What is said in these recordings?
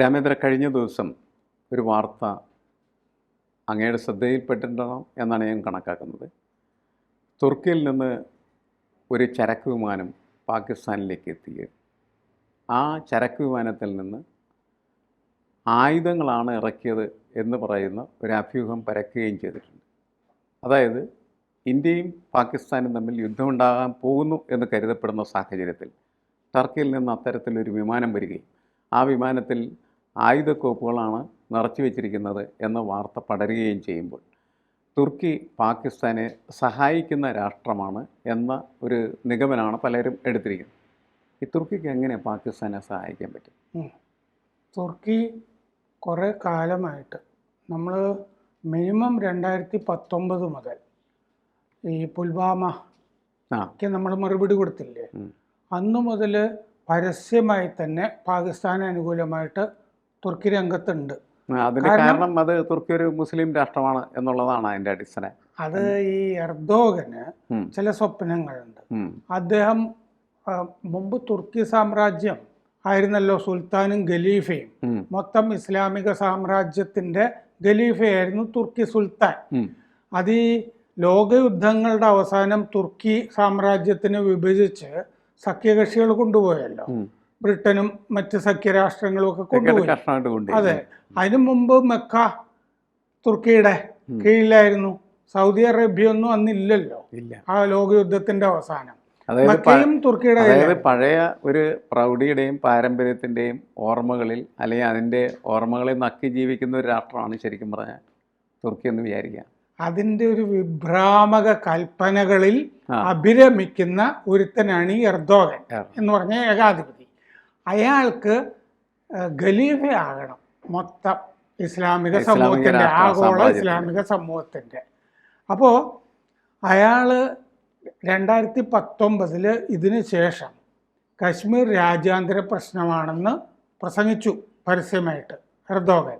രാമേന്ദ്ര, കഴിഞ്ഞ ദിവസം ഒരു വാർത്ത അങ്ങയുടെ ശ്രദ്ധയിൽപ്പെട്ടിട്ടുണ്ടോ എന്നാണ് ഞാൻ കണക്കാക്കുന്നത്. തുർക്കിയിൽ നിന്ന് ഒരു ചരക്ക് വിമാനം പാകിസ്ഥാനിലേക്ക് എത്തുകയും ആ ചരക്ക് വിമാനത്തിൽ നിന്ന് ആയുധങ്ങളാണ് ഇറക്കിയത് എന്ന് പറയുന്ന ഒരു അഭ്യൂഹം പരക്കുകയും ചെയ്തിട്ടുണ്ട്. അതായത് ഇന്ത്യയും പാകിസ്ഥാനും തമ്മിൽ യുദ്ധമുണ്ടാകാൻ പോകുന്നു എന്ന് കരുതപ്പെടുന്ന സാഹചര്യത്തിൽ ടർക്കിയിൽ നിന്ന് അത്തരത്തിലൊരു വിമാനം വരികയും ആ വിമാനത്തിൽ ആയുധക്കോപ്പുകളാണ് നിറച്ചു വച്ചിരിക്കുന്നത് എന്ന വാർത്ത പടരുകയും ചെയ്യുമ്പോൾ തുർക്കി പാകിസ്ഥാനെ സഹായിക്കുന്ന രാഷ്ട്രമാണ് എന്ന ഒരു നിഗമനമാണ് പലരും എടുത്തിരിക്കുന്നത്. ഈ തുർക്കിക്ക് എങ്ങനെ പാകിസ്ഥാനെ സഹായിക്കാൻ പറ്റും? തുർക്കി കുറേ കാലമായിട്ട് നമ്മൾ മിനിമം 2019 മുതൽ ഈ പുൽവാമയ്ക്ക് നമ്മൾ മറുപടി കൊടുത്തില്ലേ, അന്നു മുതൽ പരസ്യമായി തന്നെ പാകിസ്ഥാന് അനുകൂലമായിട്ട് തുർക്കി രംഗത്തുണ്ട്. അതിന് കാരണം അത് തുർക്കി ഒരു മുസ്ലിം രാഷ്ട്രമാണ് എന്നുള്ളതാണ് അതിൻ്റെ അടിസ്ഥാനം. അത് ഈ എർദോഗന് ചില സ്വപ്നങ്ങളുണ്ട്. അദ്ദേഹം മുമ്പ് തുർക്കി സാമ്രാജ്യം ആയിരുന്നല്ലോ സുൽത്താനും ഖലീഫയും, മൊത്തം ഇസ്ലാമിക സാമ്രാജ്യത്തിന്റെ ഖലീഫയായിരുന്നു തുർക്കി സുൽത്താൻ. അത് ഈ ലോകയുദ്ധങ്ങളുടെ അവസാനം തുർക്കി സാമ്രാജ്യത്തിനെ വിഭജിച്ച് സഖ്യകക്ഷികൾ കൊണ്ടുപോയല്ലോ, ബ്രിട്ടനും മറ്റ് സഖ്യരാഷ്ട്രങ്ങളും ഒക്കെ കൊണ്ടുപോയി. അതെ, അതിനു മുമ്പ് മക്ക തുർക്കിയുടെ കീഴിലായിരുന്നു. സൗദി അറേബ്യ ഒന്നും അന്നില്ലല്ലോ ആ ലോകയുദ്ധത്തിന്റെ അവസാനം. അതായത് പഴയ ഒരു പ്രൗഢിയുടെയും പാരമ്പര്യത്തിന്റെയും ഓർമ്മകളിൽ, അല്ലെങ്കിൽ അതിന്റെ ഓർമ്മകളെ നക്കി ജീവിക്കുന്ന ഒരു രാഷ്ട്രമാണ് ശരിക്കും പറഞ്ഞാൽ തുർക്കി എന്ന് വിചാരിക്കുക. അതിന്റെ ഒരു വിഭ്രാമക കൽപ്പനകളിൽ അഭിരമിക്കുന്ന ഒരുത്തനാണ് ഈ എർദോഗൻ എന്ന് പറഞ്ഞ ഏകാധിപതി. അയാൾക്ക് ഖലീഫയാകണം മൊത്തം ഇസ്ലാമിക സമൂഹത്തിന്റെ, ആഗോള ഇസ്ലാമിക സമൂഹത്തിന്റെ. അപ്പോൾ അയാൾ 2019 ഇതിനു ശേഷം കശ്മീർ രാജ്യാന്തര പ്രശ്നമാണെന്ന് പ്രസംഗിച്ചു പരസ്യമായിട്ട് എർദോഗൻ.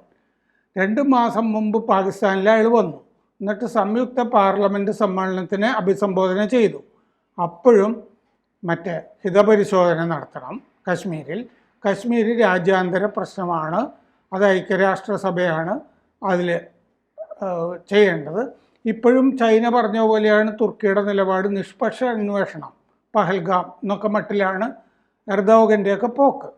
2 മാസം മുമ്പ് പാകിസ്ഥാനിൽ അയാൾ വന്നു. എന്നിട്ട് സംയുക്ത പാർലമെൻറ്റ് സമ്മേളനത്തിനെ അഭിസംബോധന ചെയ്തു. അപ്പോഴും മറ്റേ ഹിതപരിശോധന നടത്തണം കശ്മീരിൽ. കശ്മീർ രാജ്യാന്തര പ്രശ്നമാണ്, അത് ഐക്യരാഷ്ട്രസഭയാണ് അതിൽ ചെയ്യേണ്ടത്. ഇപ്പോഴും ചൈന പറഞ്ഞ പോലെയാണ് തുർക്കിയുടെ നിലപാട്. നിഷ്പക്ഷ അന്വേഷണം, പഹൽഗാം എന്നൊക്കെ മട്ടിലാണ് എർദോഗൻ്റെയൊക്കെ പോക്ക്.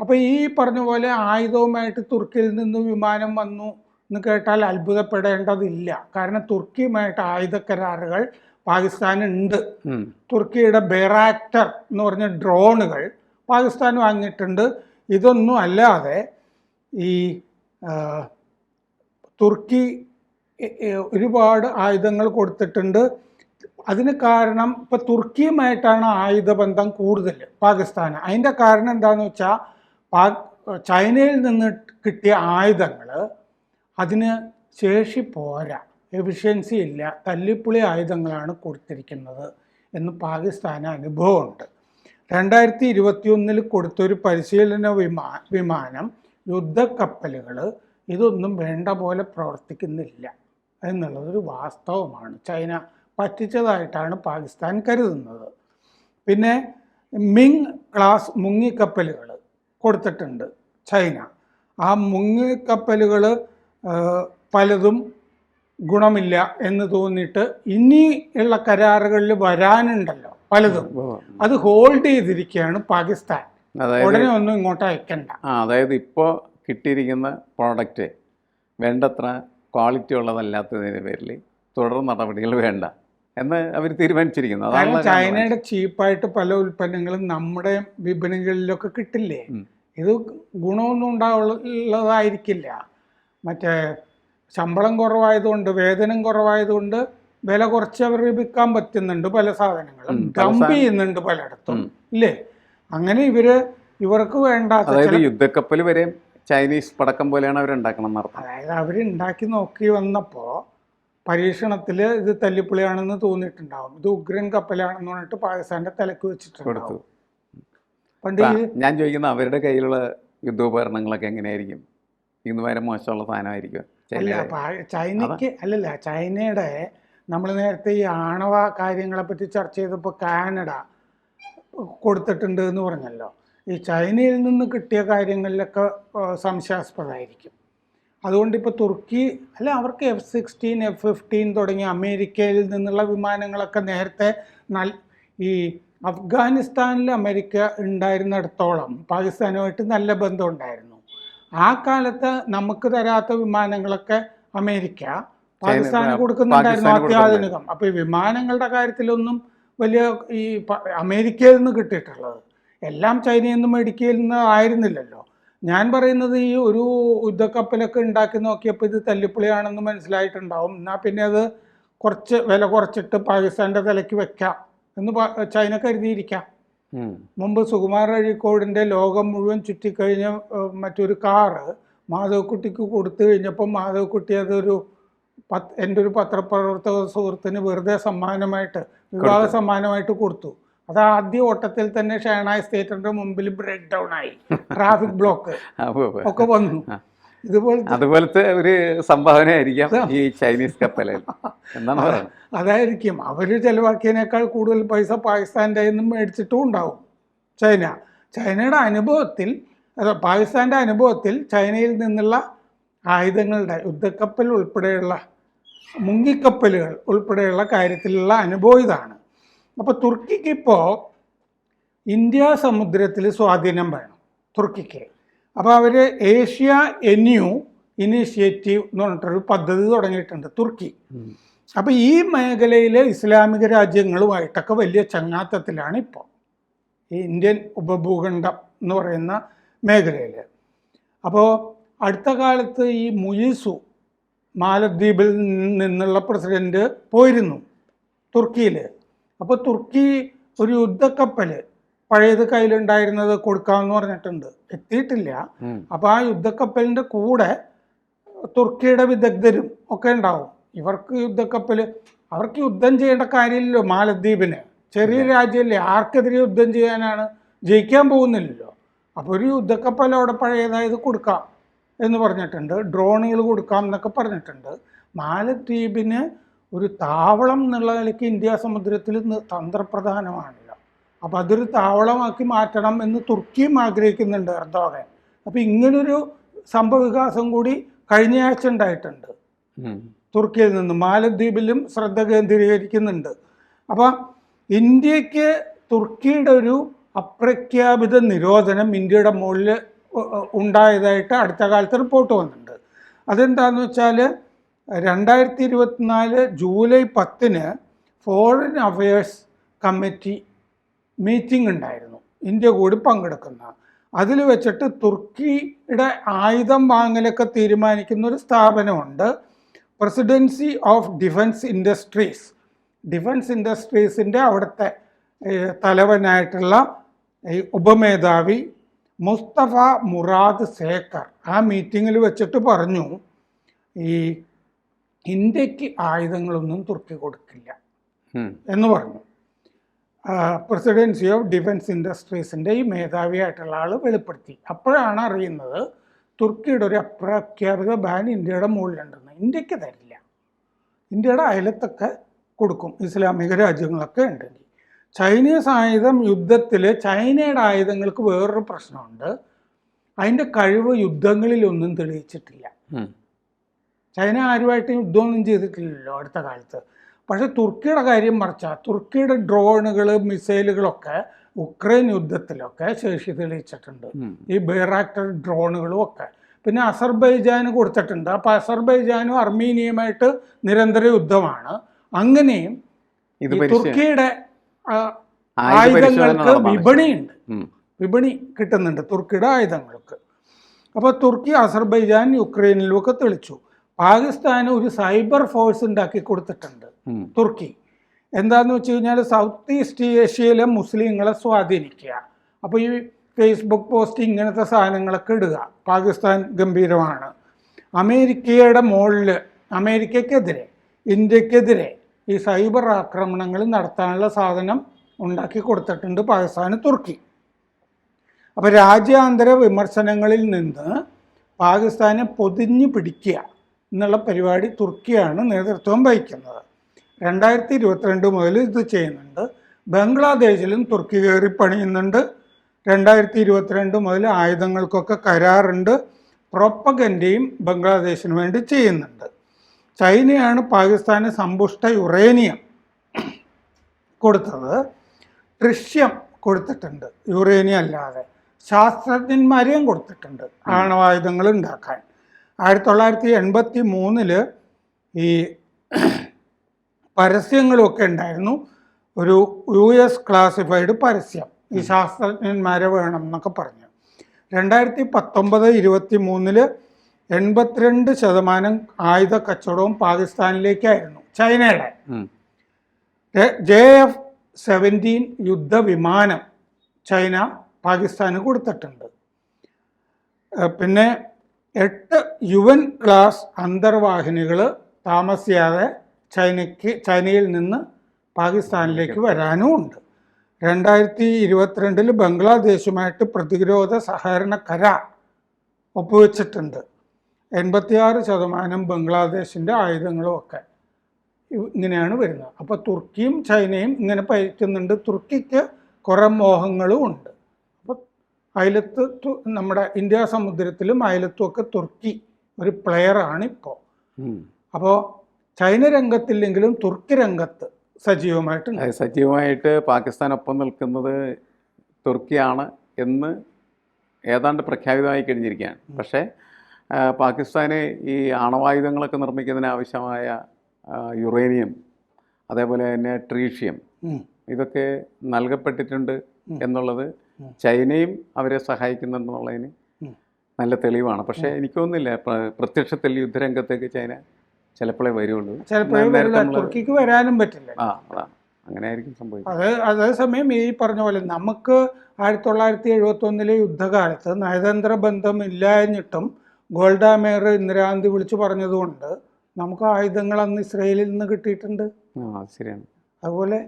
അപ്പോൾ ഈ പറഞ്ഞ പോലെ ആയുധവുമായിട്ട് തുർക്കിയിൽ നിന്ന് വിമാനം വന്നു എന്ന് കേട്ടാൽ അത്ഭുതപ്പെടേണ്ടതില്ല. കാരണം തുർക്കിയുമായിട്ട് ആയുധ കരാറുകൾ പാകിസ്ഥാനുണ്ട്. തുർക്കിയുടെ ബെറാക്ടർ എന്ന് പറഞ്ഞ ഡ്രോണുകൾ പാകിസ്ഥാൻ വാങ്ങിയിട്ടുണ്ട്. ഇതൊന്നും അല്ലാതെ ഈ തുർക്കി ഒരുപാട് ആയുധങ്ങൾ കൊടുത്തിട്ടുണ്ട്. അതിന് കാരണം ഇപ്പം തുർക്കിയുമായിട്ടാണ് ആയുധബന്ധം കൂടുതൽ പാകിസ്ഥാന്. അതിൻ്റെ കാരണം എന്താണെന്ന് വെച്ചാൽ ചൈനയിൽ നിന്ന് കിട്ടിയ ആയുധങ്ങൾ അതിന് ശേഷി പോരാ, എഫിഷ്യൻസി ഇല്ല, തല്ലിപ്പൊളി ആയുധങ്ങളാണ് കൊടുത്തിരിക്കുന്നത് എന്ന് പാകിസ്ഥാന് അനുഭവമുണ്ട്. 2021 കൊടുത്തൊരു പരിശീലന വിമാനം, യുദ്ധക്കപ്പലുകൾ, ഇതൊന്നും വേണ്ട പോലെ പ്രവർത്തിക്കുന്നില്ല എന്നുള്ളതൊരു വാസ്തവമാണ്. ചൈന പറ്റിച്ചതായിട്ടാണ് പാകിസ്ഥാൻ കരുതുന്നത്. പിന്നെ മിങ് ക്ലാസ് മുങ്ങിക്കപ്പലുകൾ കൊടുത്തിട്ടുണ്ട് ചൈന. ആ മുങ്ങിക്കപ്പലുകൾ പലതും ഗുണമില്ല എന്ന് തോന്നിയിട്ട് ഇനി ഉള്ള കരാറുകളിൽ വരാനുണ്ടല്ലോ പലതും, അത് ഹോൾഡ് ചെയ്തിരിക്കുകയാണ് പാകിസ്ഥാൻ. ഉടനെ ഒന്നും ഇങ്ങോട്ട് അയക്കണ്ട. അതായത് ഇപ്പോൾ കിട്ടിയിരിക്കുന്ന പ്രോഡക്റ്റ് വേണ്ടത്ര ക്വാളിറ്റി ഉള്ളതല്ലാത്തതിൻ്റെ പേരിൽ തുടർ നടപടികൾ വേണ്ട എന്ന് അവർ തീരുമാനിച്ചിരിക്കുന്നു. അതാണ് ചൈനയുടെ ചീപ്പായിട്ട് പല ഉൽപ്പന്നങ്ങളും നമ്മുടെ വിപണികളിലൊക്കെ കിട്ടില്ലേ. ഇത് ഗുണമൊന്നും ഉണ്ടാവുള്ളതായിരിക്കില്ല. മറ്റേ ശമ്പളം കുറവായതുകൊണ്ട്, വേതനം കുറവായതുകൊണ്ട് വില കുറച്ച് അവർ വിൽക്കാൻ പറ്റുന്നുണ്ട്. പല സാധനങ്ങളും ഡംപ് ചെയ്യുന്നുണ്ട് പലയിടത്തും ഇല്ലേ. അങ്ങനെ ഇവർക്ക് വേണ്ടാത്ത യുദ്ധക്കപ്പൽ വരെ ചൈനീസ് പടക്കം പോലെയാണ് അവരുണ്ടാക്കണം എന്നർത്ഥം. അതായത് അവരുണ്ടാക്കി നോക്കി വന്നപ്പോൾ പരീക്ഷണത്തിൽ ഇത് തല്ലിപ്പൊളിയാണെന്ന് തോന്നിയിട്ടുണ്ടാവും. ഇത് ഉഗ്രൻ കപ്പലാണെന്ന് പറഞ്ഞിട്ട് പാകിസ്ഥാന്റെ തലക്ക് വെച്ചിട്ടുണ്ട്. പണ്ട് ഞാൻ ചോദിക്കുന്ന അവരുടെ കയ്യിലുള്ള യുദ്ധോപകരണങ്ങളൊക്കെ എങ്ങനെയായിരിക്കും? ഇന്ന് വരെ മോശമുള്ള സാധനമായിരിക്കും. ചൈനയ്ക്ക് അല്ലല്ല, ചൈനയുടെ നമ്മൾ നേരത്തെ ഈ ആണവ കാര്യങ്ങളെ പറ്റി ചർച്ച ചെയ്തപ്പോൾ കാനഡ കൊടുത്തിട്ടുണ്ട് എന്ന് പറഞ്ഞല്ലോ. ഈ ചൈനയിൽ നിന്ന് കിട്ടിയ കാര്യങ്ങളിലൊക്കെ സംശയാസ്പദമായിരിക്കും. അതുകൊണ്ട് ഇപ്പോൾ തുർക്കി അല്ല, അവർക്ക് F-16 F-15 തുടങ്ങിയ അമേരിക്കയിൽ നിന്നുള്ള വിമാനങ്ങളൊക്കെ നേരത്തെ ഈ അഫ്ഗാനിസ്ഥാനിൽ അമേരിക്ക ഉണ്ടായിരുന്നിടത്തോളം പാകിസ്ഥാനുമായിട്ട് നല്ല ബന്ധം ഉണ്ടായിരുന്നു. ആ കാലത്ത് നമുക്ക് തരാത്ത വിമാനങ്ങളൊക്കെ അമേരിക്ക പാകിസ്ഥാന് കൊടുക്കുന്നുണ്ടായിരുന്നു, അത്യാധുനികം. അപ്പോൾ ഈ വിമാനങ്ങളുടെ കാര്യത്തിലൊന്നും വലിയ ഈ അമേരിക്കയിൽ നിന്ന് കിട്ടിയിട്ടുള്ളത് എല്ലാം ചൈനയിൽ നിന്ന് മേടിക്കയിൽ നിന്ന് ആയിരുന്നില്ലല്ലോ. ഞാൻ പറയുന്നത് ഈ ഒരു യുദ്ധക്കപ്പലൊക്കെ ഉണ്ടാക്കി നോക്കിയപ്പോൾ ഇത് തല്ലിപ്പൊളിയാണെന്ന് മനസ്സിലായിട്ടുണ്ടാവും. എന്നാൽ പിന്നെ അത് കുറച്ച് വില കുറച്ചിട്ട് പാകിസ്ഥാൻ്റെ തലയ്ക്ക് വെക്കാം എന്ന് ചൈന കരുതിയിരിക്കാം. മുമ്പ് സുകുമാർ അഴീക്കോടിൻ്റെ ലോകം മുഴുവൻ ചുറ്റിക്കഴിഞ്ഞ മറ്റൊരു കാറ് മാധവക്കുട്ടിക്ക് കൊടുത്തു കഴിഞ്ഞപ്പോൾ മാധവക്കുട്ടി അതൊരു എൻ്റെ ഒരു പത്രപ്രവർത്തക സുഹൃത്തിന് വെറുതെ സമ്മാനമായിട്ട്, വിവാഹ സമ്മാനമായിട്ട് കൊടുത്തു. അത് ആദ്യ ഓട്ടത്തിൽ തന്നെ ഷെഹനായി തിയേറ്ററിന്റെ മുമ്പിൽ ബ്രേക്ക് ഡൗൺ ആയി, ട്രാഫിക് ബ്ലോക്ക് ഒക്കെ വന്നു. അതുപോലത്തെ ഒരു സംഭാവന ആയിരിക്കാം ഈ ചൈനീസ് കപ്പലിൽ എന്നാണ് പറയുന്നത്. അതായിരിക്കും അവർ ചെലവാക്കിയതിനേക്കാൾ കൂടുതൽ പൈസ പാകിസ്ഥാൻ്റെ നിന്നും മേടിച്ചിട്ടും ഉണ്ടാവും ചൈനയുടെ അനുഭവത്തിൽ. പാകിസ്ഥാൻ്റെ അനുഭവത്തിൽ ചൈനയിൽ നിന്നുള്ള ആയുധങ്ങളുടെ യുദ്ധക്കപ്പൽ ഉൾപ്പെടെയുള്ള മുങ്ങിക്കപ്പലുകൾ ഉൾപ്പെടെയുള്ള കാര്യത്തിലുള്ള അനുഭവം ഇതാണ്. അപ്പോൾ തുർക്കിക്ക് ഇപ്പോൾ ഇന്ത്യ സമുദ്രത്തിൽ സ്വാധീനം വേണം തുർക്കിക്ക്. അപ്പോൾ അവർ ഏഷ്യ എന്യൂ ഇനീഷ്യേറ്റീവ് എന്ന് പറഞ്ഞിട്ടൊരു പദ്ധതി തുടങ്ങിയിട്ടുണ്ട് തുർക്കി. അപ്പോൾ ഈ മേഖലയിലെ ഇസ്ലാമിക രാജ്യങ്ങളുമായിട്ടൊക്കെ വലിയ ചങ്ങാത്തത്തിലാണ് ഇപ്പോൾ ഈ ഇന്ത്യൻ ഉപഭൂഖണ്ഡം എന്ന് പറയുന്ന മേഖലയിൽ. അപ്പോൾ അടുത്ത കാലത്ത് ഈ മുയിസു മാലദ്വീപിൽ നിന്നുള്ള പ്രസിഡന്റ് പോയിരുന്നു തുർക്കിയിൽ. അപ്പോൾ തുർക്കി ഒരു യുദ്ധക്കപ്പൽ പഴയത് കയ്യിലുണ്ടായിരുന്നത് കൊടുക്കാമെന്ന് പറഞ്ഞിട്ടുണ്ട്, എത്തിയിട്ടില്ല. അപ്പോൾ ആ യുദ്ധക്കപ്പലിൻ്റെ കൂടെ തുർക്കിയുടെ വിദഗ്ധരും ഒക്കെ ഉണ്ടാവും. ഇവർക്ക് യുദ്ധക്കപ്പൽ, അവർക്ക് യുദ്ധം ചെയ്യേണ്ട കാര്യമില്ലല്ലോ. മാലദ്വീപിന് ചെറിയ രാജ്യമല്ലേ, ആർക്കെതിരെ യുദ്ധം ചെയ്യാനാണ്, ജയിക്കാൻ പോകുന്നില്ലല്ലോ. അപ്പോൾ ഒരു യുദ്ധക്കപ്പൽ അവിടെ പഴയതായത് കൊടുക്കാം എന്ന് പറഞ്ഞിട്ടുണ്ട്, ഡ്രോണുകൾ കൊടുക്കാം എന്നൊക്കെ പറഞ്ഞിട്ടുണ്ട്. മാലദ്വീപിന് ഒരു താവളം എന്നുള്ള നിലയ്ക്ക് ഇന്ത്യ സമുദ്രത്തിൽ തന്ത്രപ്രധാനമാണല്ലോ. അപ്പോൾ അതൊരു താവളമാക്കി മാറ്റണം എന്ന് തുർക്കിയും ആഗ്രഹിക്കുന്നുണ്ട് എർദോഗൻ. അപ്പോൾ ഇങ്ങനൊരു സംഭവവികാസം കൂടി കഴിഞ്ഞ ആഴ്ച ഉണ്ടായിട്ടുണ്ട്. തുർക്കിയിൽ നിന്ന് മാലദ്വീപിലും ശ്രദ്ധ കേന്ദ്രീകരിക്കുന്നുണ്ട്. അപ്പോൾ ഇന്ത്യക്ക് തുർക്കിയുടെ ഒരു അപ്രഖ്യാപിത നിരോധനം ഇന്ത്യയുടെ മുകളിൽ ഉണ്ടായതായിട്ട് അടുത്ത കാലത്ത് റിപ്പോർട്ട് വന്നിട്ടുണ്ട്. അതെന്താണെന്ന് വെച്ചാൽ 2024 July 10 foreign affairs committee meeting ഉണ്ടായിരുന്നു, ഇന്ത്യ കൂടി പങ്കെടുക്കുന്ന. അതിൽ വെച്ചിട്ട് തുർക്കിയുടെ ആയുധം വാങ്ങലൊക്കെ തീരുമാനിക്കുന്ന ഒരു സ്ഥാപനമുണ്ട്, presidency of defence industries. Defence ഇൻഡസ്ട്രീസിൻ്റെ അവിടുത്തെ തലവനായിട്ടുള്ള ഈ ഉപമേധാവി മുസ്തഫ മുറാദ് സേക്കർ ആ മീറ്റിങ്ങിൽ വെച്ചിട്ട് പറഞ്ഞു, ഈ ഇന്ത്യക്ക് ആയുധങ്ങളൊന്നും തുർക്കി കൊടുക്കില്ല എന്ന് പറഞ്ഞു. പ്രസിഡൻസി ഓഫ് ഡിഫൻസ് ഇൻഡസ്ട്രീസിൻ്റെ ഈ മേധാവിയായിട്ടുള്ള ആൾ വെളിപ്പെടുത്തി. അപ്പോഴാണ് അറിയുന്നത് തുർക്കിയുടെ ഒരു അപ്രഖ്യാപിത ബാൻ ഇന്ത്യയുടെ മുകളിലുണ്ടെന്ന്. ഇന്ത്യക്ക് തരില്ല, ഇന്ത്യയുടെ അയലത്തൊക്കെ കൊടുക്കും, ഇസ്ലാമിക രാജ്യങ്ങളൊക്കെ ഉണ്ടെങ്കിൽ. ചൈനീസ് ആയുധം യുദ്ധത്തിൽ, ചൈനയുടെ ആയുധങ്ങൾക്ക് വേറൊരു പ്രശ്നമുണ്ട്, അതിൻ്റെ കഴിവ് യുദ്ധങ്ങളിലൊന്നും തെളിയിച്ചിട്ടില്ല. ചൈന ആരുമായിട്ട് യുദ്ധമൊന്നും ചെയ്തിട്ടില്ലല്ലോ അടുത്ത കാലത്ത്. പക്ഷെ തുർക്കിയുടെ കാര്യം മറിച്ചാൽ തുർക്കിയുടെ ഡ്രോണുകൾ, മിസൈലുകളൊക്കെ ഉക്രൈൻ യുദ്ധത്തിലൊക്കെ ശേഷി തെളിയിച്ചിട്ടുണ്ട്, ഈ ബൈറാക്ടർ ഡ്രോണുകളും ഒക്കെ. പിന്നെ അസർബൈജാന് കൊടുത്തിട്ടുണ്ട്. അപ്പോൾ അസർബൈജാനും അർമീനിയയുമായിട്ട് നിരന്തര യുദ്ധമാണ്. അങ്ങനെയും തുർക്കിയുടെ ആയുധങ്ങൾക്ക് വിപണിയുണ്ട്, വിപണി കിട്ടുന്നുണ്ട് തുർക്കിയുടെ ആയുധങ്ങൾക്ക്. അപ്പോൾ തുർക്കി അസർബൈജാൻ യുക്രൈനിലുമൊക്കെ തെളിച്ചു. പാകിസ്ഥാന് ഒരു സൈബർ ഫോഴ്സ് ഉണ്ടാക്കി കൊടുത്തിട്ടുണ്ട് തുർക്കി. എന്താണെന്ന് വെച്ച് കഴിഞ്ഞാൽ സൗത്ത് ഈസ്റ്റ് ഏഷ്യയിലെ മുസ്ലിങ്ങളെ സ്വാധീനിക്കുക. അപ്പോൾ ഈ ഫേസ്ബുക്ക് പോസ്റ്റ് ഇങ്ങനത്തെ സാധനങ്ങളൊക്കെ ഇടുക. പാകിസ്ഥാൻ ഗംഭീരമാണ്. അമേരിക്കയുടെ മുകളിൽ, അമേരിക്കക്കെതിരെ, ഇന്ത്യക്കെതിരെ ഈ സൈബർ ആക്രമണങ്ങൾ നടത്താനുള്ള സാധനം ഉണ്ടാക്കി കൊടുത്തിട്ടുണ്ട് പാകിസ്ഥാന് തുർക്കി. അപ്പോൾ രാജ്യാന്തര വിമർശനങ്ങളിൽ നിന്ന് പാകിസ്ഥാനെ പൊതിഞ്ഞു പിടിക്കുക എന്നുള്ള പരിപാടി തുർക്കിയാണ് നേതൃത്വം വഹിക്കുന്നത്. 2022 മുതൽ ഇത് ചെയ്യുന്നുണ്ട്. ബംഗ്ലാദേശിലും തുർക്കി കയറി പണിയുന്നുണ്ട്, 2022 മുതൽ ആയുധങ്ങൾക്കൊക്കെ കരാറുണ്ട്, പ്രൊപ്പഗൻഡയും ബംഗ്ലാദേശിന് വേണ്ടി ചെയ്യുന്നുണ്ട്. ചൈനയാണ് പാകിസ്ഥാന് സമ്പുഷ്ട യുറേനിയം കൊടുത്തത്, ട്രിഷ്യം കൊടുത്തിട്ടുണ്ട് യുറേനിയം അല്ലാതെ, ശാസ്ത്രജ്ഞന്മാരെയും കൊടുത്തിട്ടുണ്ട് ആണവായുധങ്ങൾ ഉണ്ടാക്കാൻ. 1983 ഈ പരസ്യങ്ങളൊക്കെ ഉണ്ടായിരുന്നു, ഒരു US ക്ലാസിഫൈഡ് പരസ്യം, ഈ ശാസ്ത്രജ്ഞന്മാരെ വേണം എന്നൊക്കെ പറഞ്ഞു. 2019-23 82% ആയുധ കച്ചവടവും പാകിസ്ഥാനിലേക്കായിരുന്നു ചൈനയുടെ. JF-17 യുദ്ധവിമാനം ചൈന പാകിസ്ഥാന് കൊടുത്തിട്ടുണ്ട്. പിന്നെ 8 UN ക്ലാസ് അന്തർവാഹിനികൾ താമസിയാതെ ചൈനയിൽ നിന്ന് പാകിസ്ഥാനിലേക്ക് വരാനും ഉണ്ട്. 2022 ബംഗ്ലാദേശുമായിട്ട് പ്രതിരോധ സഹകരണ കരാർ ഒപ്പുവെച്ചിട്ടുണ്ട്. 86% ബംഗ്ലാദേശിൻ്റെ ആയുധങ്ങളും ഒക്കെ ഇങ്ങനെയാണ് വരുന്നത്. അപ്പോൾ തുർക്കിയും ചൈനയും ഇങ്ങനെ പയറ്റുന്നുണ്ട്. തുർക്കിക്ക് കുറേ മോഹങ്ങളും ഉണ്ട്. അപ്പോൾ അയലത്ത് നമ്മുടെ ഇന്ത്യ സമുദ്രത്തിലും അയലത്തുമൊക്കെ തുർക്കി ഒരു പ്ലെയറാണ് ഇപ്പോൾ. അപ്പോൾ ചൈന രംഗത്തില്ലെങ്കിലും തുർക്കി രംഗത്ത് സജീവമായിട്ട് പാകിസ്ഥാനൊപ്പം നിൽക്കുന്നത് തുർക്കിയാണ് എന്ന് ഏതാണ്ട് പ്രഖ്യാപിതമായി കഴിഞ്ഞിരിക്കുകയാണ്. പക്ഷേ പാകിസ്ഥാന് ഈ ആണവായുധങ്ങളൊക്കെ നിർമ്മിക്കുന്നതിന് ആവശ്യമായ യുറേനിയം, അതേപോലെ തന്നെ ട്രീഷ്യം, ഇതൊക്കെ നൽകപ്പെട്ടിട്ടുണ്ട് എന്നുള്ളത് ചൈനയും അവരെ സഹായിക്കുന്നുണ്ടെന്നുള്ളതിന് നല്ല തെളിവാണ്. പക്ഷേ എനിക്ക് തോന്നുന്നില്ല പ്രത്യക്ഷത്തിൽ യുദ്ധരംഗത്തേക്ക് ചൈന ചിലപ്പോഴേ വരുള്ളൂ. തുർക്കിക്ക് വരാനും പറ്റില്ല. അതാണ്, അങ്ങനെ ആയിരിക്കും സംഭവിക്കുന്നത്. അതേസമയം ഈ പറഞ്ഞ പോലെ നമുക്ക് 1971 യുദ്ധകാലത്ത് നയതന്ത്ര ബന്ധം ഇല്ലാഞ്ഞിട്ടും ഗോൾഡ മേയർ ഇന്ദിരാഗാന്ധി വിളിച്ചു പറഞ്ഞതുകൊണ്ട് നമുക്ക് ആയുധങ്ങൾ അന്ന് ഇസ്രയേലിൽ നിന്ന് കിട്ടിയിട്ടുണ്ട്. ശരിയാണ്. അതുപോലെ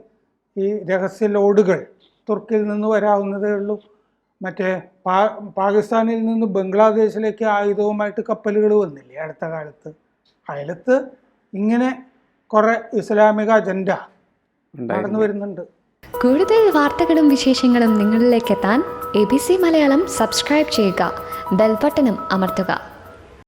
ഈ രഹസ്യ ലോഡുകൾ തുർക്കിയിൽ നിന്ന് വരാവുന്നതേ ഉള്ളൂ. മറ്റേ പാകിസ്ഥാനിൽ നിന്ന് ബംഗ്ലാദേശിലേക്ക് ആയുധവുമായിട്ട് കപ്പലുകൾ വന്നില്ലേ അടുത്ത കാലത്ത്. അയലത്ത് ഇങ്ങനെ കുറെ ഇസ്ലാമിക അജണ്ട നടന്നു വരുന്നുണ്ട്. കൂടുതൽ വാർത്തകളും വിശേഷങ്ങളും നിങ്ങളിലേക്ക് എത്താൻ ABC മലയാളം സബ്സ്ക്രൈബ് ചെയ്യുക, ബെൽബട്ടനും അമർത്തുക.